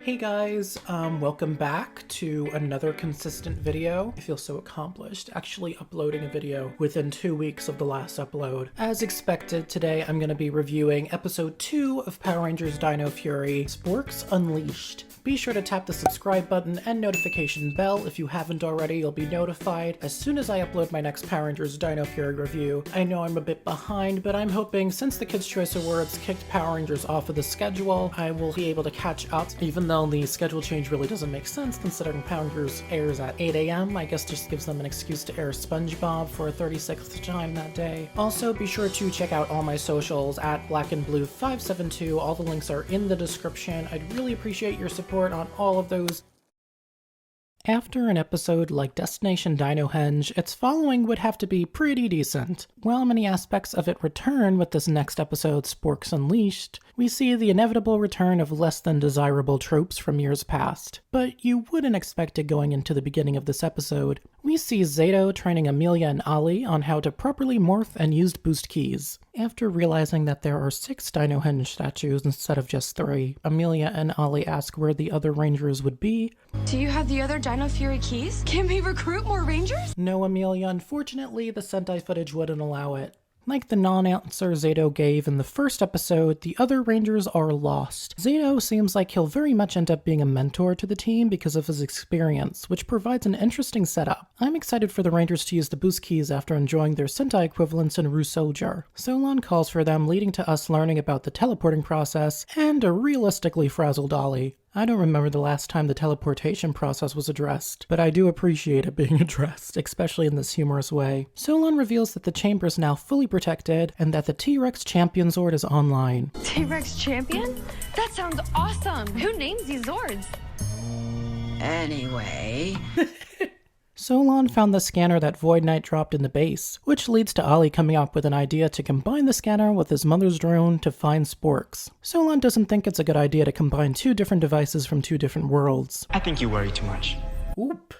Hey guys, welcome back to another consistent video. I feel so accomplished, actually uploading a video within 2 weeks of the last upload. As expected, today I'm going to be reviewing episode 2 of Power Rangers Dino Fury, Sporix Unleashed. Be sure to tap the subscribe button and notification bell if you haven't already. You'll be notified as soon as I upload my next Power Rangers Dino Fury review. I know I'm a bit behind, but I'm hoping since the Kids' Choice Awards kicked Power Rangers off of the schedule, I will be able to catch up, even though the schedule change really doesn't make sense considering Power Rangers airs at 8 a.m. I guess just gives them an excuse to air SpongeBob for a 36th time that day. Also, be sure to check out all my socials at blackandblue572. All the links are in the description. I'd really appreciate your support on all of those. After an episode like Destination Dino Henge, its following would have to be pretty decent. While many aspects of it return with this next episode, Sporix Unleashed, we see the inevitable return of less than desirable tropes from years past. But you wouldn't expect it going into the beginning of this episode. We see Zato training Amelia and Ollie on how to properly morph and use boost keys. After realizing that there are 6 Dino Henge statues instead of just 3, Amelia and Ollie ask where the other Rangers would be. Do you have the other Dino Fury keys? Can we recruit more Rangers? No, Amelia, unfortunately the Sentai footage wouldn't allow it. Like the non-answer Zato gave in the first episode, the other Rangers are lost. Zato seems like he'll very much end up being a mentor to the team because of his experience, which provides an interesting setup. I'm excited for the Rangers to use the boost keys after enjoying their Sentai equivalents in Rusoldier. Solon calls for them, leading to us learning about the teleporting process and a realistically frazzled Ollie. I don't remember the last time the teleportation process was addressed, but I do appreciate it being addressed, especially in this humorous way. Solon reveals that the chamber is now fully protected, and that the T-Rex Champion Zord is online. T-Rex Champion? That sounds awesome! Who names these Zords? Anyway... Solon found the scanner that Void Knight dropped in the base, which leads to Ollie coming up with an idea to combine the scanner with his mother's drone to find Sporix. Solon doesn't think it's a good idea to combine 2 different devices from 2 different worlds. I think you worry too much. Oop.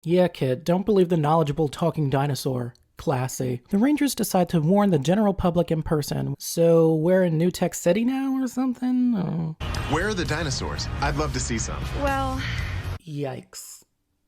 Yeah, kid, don't believe the knowledgeable talking dinosaur. Classy. The Rangers decide to warn the general public in person. So we're in New Tech City now or something? Oh. Where are the dinosaurs? I'd love to see some. Well... Yikes.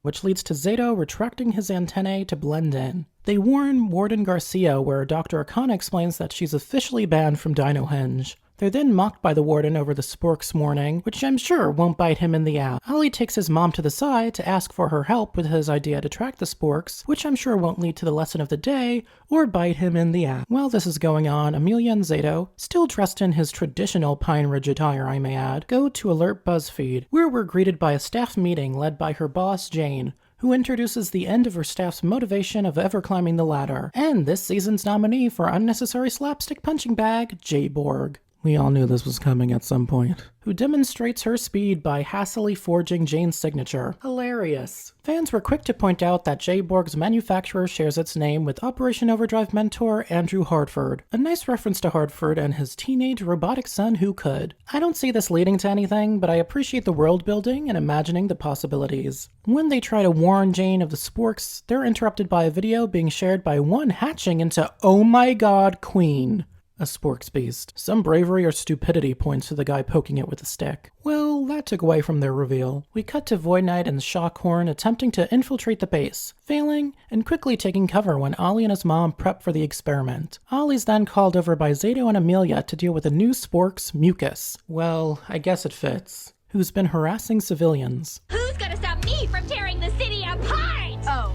Which leads to Zato retracting his antennae to blend in. They warn Warden Garcia, where Dr. Akana explains that she's officially banned from Dino Henge. They're then mocked by the Warden over the Sporix warning, which I'm sure won't bite him in the ass. Ollie takes his mom to the side to ask for her help with his idea to track the Sporix, which I'm sure won't lead to the lesson of the day or bite him in the ass. While this is going on, Amelia and Zato, still dressed in his traditional Pine Ridge attire I may add, go to alert BuzzFeed, where we're greeted by a staff meeting led by her boss Jane, who introduces the end of her staff's motivation of ever climbing the ladder, and this season's nominee for unnecessary slapstick punching bag, J-Borg. We all knew this was coming at some point. Who demonstrates her speed by hastily forging Jane's signature. Hilarious. Fans were quick to point out that J-Borg's manufacturer shares its name with Operation Overdrive mentor Andrew Hartford. A nice reference to Hartford and his teenage robotic son who could. I don't see this leading to anything, but I appreciate the world building and imagining the possibilities. When they try to warn Jane of the Sporix, they're interrupted by a video being shared by one hatching into "Oh my god, Queen." A Sporix beast. Some bravery or stupidity points to the guy poking it with a stick. Well, that took away from their reveal. We cut to Void Knight and Shockhorn attempting to infiltrate the base, failing, and quickly taking cover when Ollie and his mom prep for the experiment. Ollie's then called over by Zato and Amelia to deal with a new Sporix, Mucus. Well, I guess it fits. Who's been harassing civilians. Who's gonna stop me from tearing the city apart? Oh,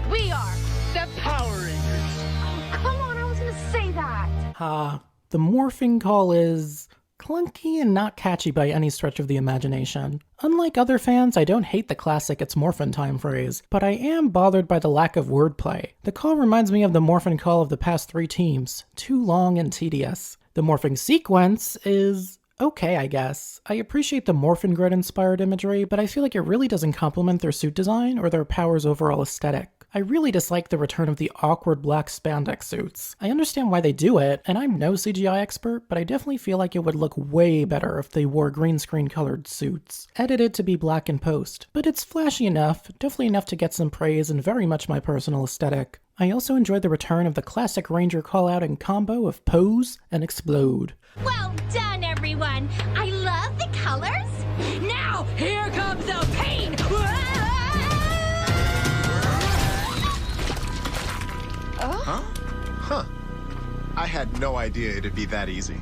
we are the Power Rangers! Oh, come on, I was gonna say that! The morphing call is clunky and not catchy by any stretch of the imagination. Unlike other fans, I don't hate the classic "it's morphin' time" phrase, but I am bothered by the lack of wordplay. The call reminds me of the morphin' call of the past 3 teams. Too long and tedious. The morphing sequence is okay, I guess. I appreciate the Morphin Grid inspired imagery, but I feel like it really doesn't complement their suit design or their power's overall aesthetic. I really dislike the return of the awkward black spandex suits. I understand why they do it, and I'm no CGI expert, but I definitely feel like it would look way better if they wore green screen colored suits, edited to be black in post. But it's flashy enough, definitely enough to get some praise and very much my personal aesthetic. I also enjoyed the return of the classic Ranger call-out and combo of pose and explode. Well done, everyone. I love the colors. Now Now, here comes the pain! Huh. I had no idea it'd be that easy.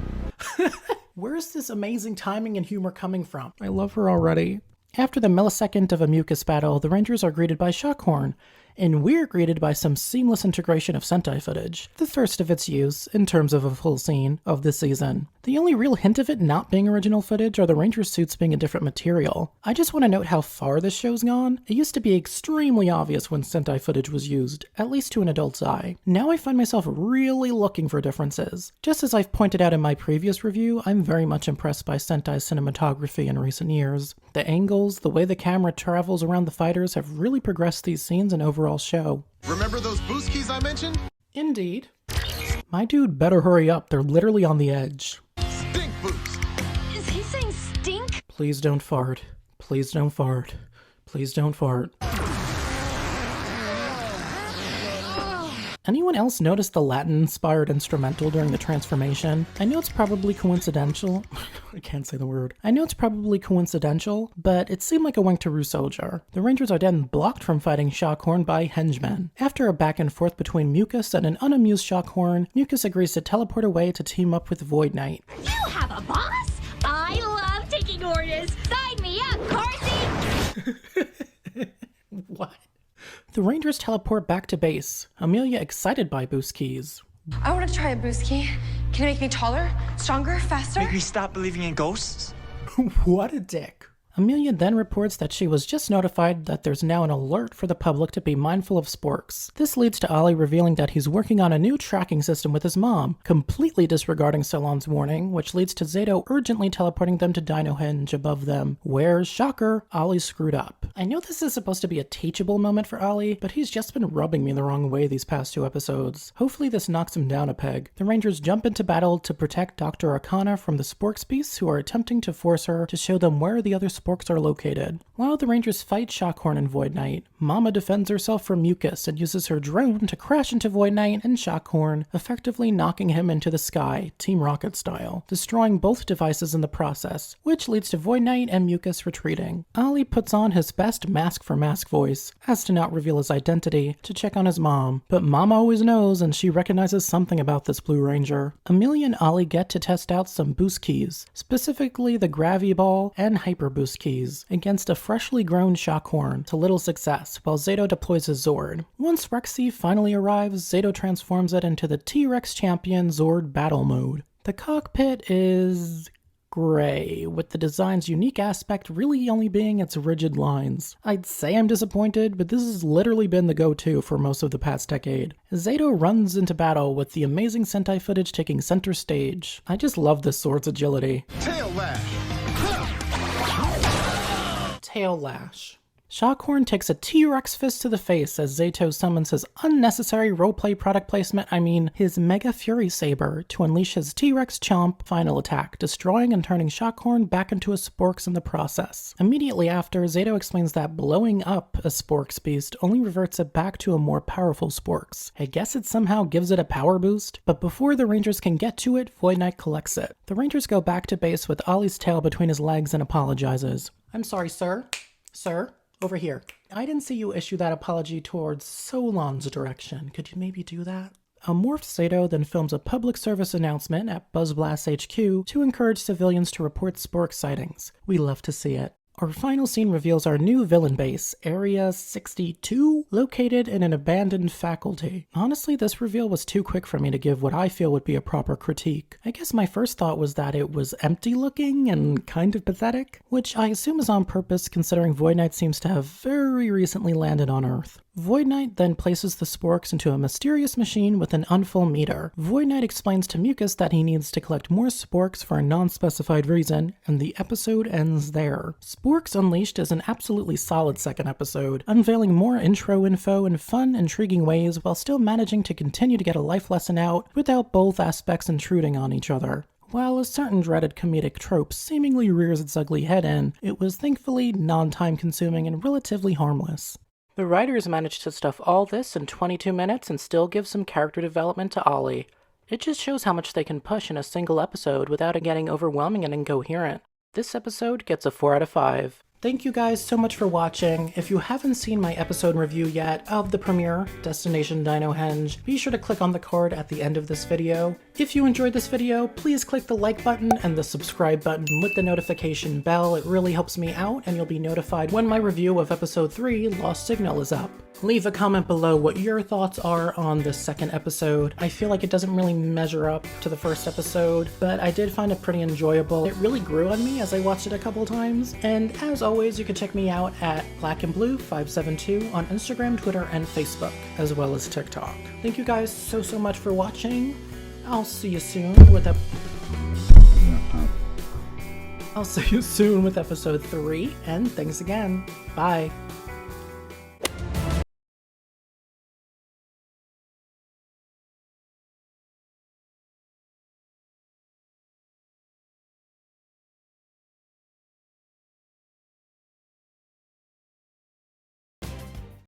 Where's this amazing timing and humor coming from? I love her already. After the millisecond of a mucus battle, the Rangers are greeted by Shockhorn, and we're greeted by some seamless integration of Sentai footage, the first of its use, in terms of a full scene, of this season. The only real hint of it not being original footage are the Ranger suits being a different material. I just want to note how far this show's gone. It used to be extremely obvious when Sentai footage was used, at least to an adult's eye. Now I find myself really looking for differences. Just as I've pointed out in my previous review, I'm very much impressed by Sentai cinematography in recent years. The angles, the way the camera travels around the fighters have really progressed these scenes and overall show. Remember those boost keys I mentioned? Indeed. My dude better hurry up, they're literally on the edge. Stink boost! Is he saying stink? Please don't fart. Please don't fart. Please don't fart. Anyone else notice the Latin-inspired instrumental during the transformation? I know it's probably coincidental. I can't say the word. I know it's probably coincidental, but it seemed like a wink to Rusoldier. The Rangers are then blocked from fighting Shockhorn by henchmen. After a back and forth between Mucus and an unamused Shockhorn, Mucus agrees to teleport away to team up with Void Knight. You have a boss? I love taking orders. Sign me up, Carsey! What? The Rangers teleport back to base, Amelia excited by boost keys. I want to try a boost key. Can it make me taller, stronger, faster? Make me stop believing in ghosts? What a dick. Amelia then reports that she was just notified that there's now an alert for the public to be mindful of Sporix. This leads to Ollie revealing that he's working on a new tracking system with his mom, completely disregarding Solon's warning, which leads to Zato urgently teleporting them to Dino Henge above them, where, shocker, Ollie screwed up. I know this is supposed to be a teachable moment for Ollie, but he's just been rubbing me the wrong way these past 2 episodes. Hopefully this knocks him down a peg. The Rangers jump into battle to protect Dr. Arcana from the Sporix beasts who are attempting to force her to show them where the other Sporix are located. While the Rangers fight Shockhorn and Void Knight, Mama defends herself from Mucus and uses her drone to crash into Void Knight and Shockhorn, effectively knocking him into the sky, Team Rocket style, destroying both devices in the process, which leads to Void Knight and Mucus retreating. Ollie puts on his best mask-for-mask voice, as to not reveal his identity, to check on his mom, but Mom always knows and she recognizes something about this Blue Ranger. Amelia and Ollie get to test out some boost keys, specifically the Gravity Ball and Hyper Boost keys, against a freshly grown Shockhorn, to little success, while Zato deploys his Zord. Once Rexy finally arrives, Zato transforms it into the T-Rex Champion Zord Battle Mode. The cockpit is gray, with the design's unique aspect really only being its rigid lines. I'd say I'm disappointed, but this has literally been the go-to for most of the past decade. Zato runs into battle with the amazing Sentai footage taking center stage. I just love this sword's agility. Tail lash! Tail lash. Shockhorn takes a T-Rex fist to the face as Zato summons his unnecessary roleplay product placement, his Mega Fury Saber, to unleash his T-Rex Chomp final attack, destroying and turning Shockhorn back into a Sporix in the process. Immediately after, Zato explains that blowing up a Sporix beast only reverts it back to a more powerful Sporix. I guess it somehow gives it a power boost, but before the Rangers can get to it, Void Knight collects it. The Rangers go back to base with Ollie's tail between his legs and apologizes. "I'm sorry, sir. Sir? Over here. I didn't see you issue that apology towards Solon's direction. Could you maybe do that?" A morphed Zato then films a public service announcement at BuzzBlast HQ to encourage civilians to report Sporix sightings. We love to see it. Our final scene reveals our new villain base, Area 62, located in an abandoned faculty. Honestly, this reveal was too quick for me to give what I feel would be a proper critique. I guess my first thought was that it was empty looking and kind of pathetic, which I assume is on purpose considering Void Knight seems to have very recently landed on Earth. Void Knight then places the Sporix into a mysterious machine with an unfull meter. Void Knight explains to Mucus that he needs to collect more Sporix for a non-specified reason, and the episode ends there. Sporix Unleashed is an absolutely solid second episode, unveiling more intro info in fun, intriguing ways while still managing to continue to get a life lesson out without both aspects intruding on each other. While a certain dreaded comedic trope seemingly rears its ugly head in, it was thankfully non-time consuming and relatively harmless. The writers managed to stuff all this in 22 minutes and still give some character development to Ollie. It just shows how much they can push in a single episode without it getting overwhelming and incoherent. This episode gets a 4 out of 5. Thank you guys so much for watching. If you haven't seen my episode review yet of the premiere, Destination Dino Henge, be sure to click on the card at the end of this video. If you enjoyed this video, please click the like button and the subscribe button with the notification bell. It really helps me out, and you'll be notified when my review of episode 3, Lost Signal, is up. Leave a comment below what your thoughts are on the second episode. I feel like it doesn't really measure up to the first episode, but I did find it pretty enjoyable. It really grew on me as I watched it a couple times, and as always, you can check me out at blackandblue572 on Instagram, Twitter, and Facebook, as well as TikTok. Thank you guys so much for watching. I'll see you soon with episode 3, and thanks again. Bye.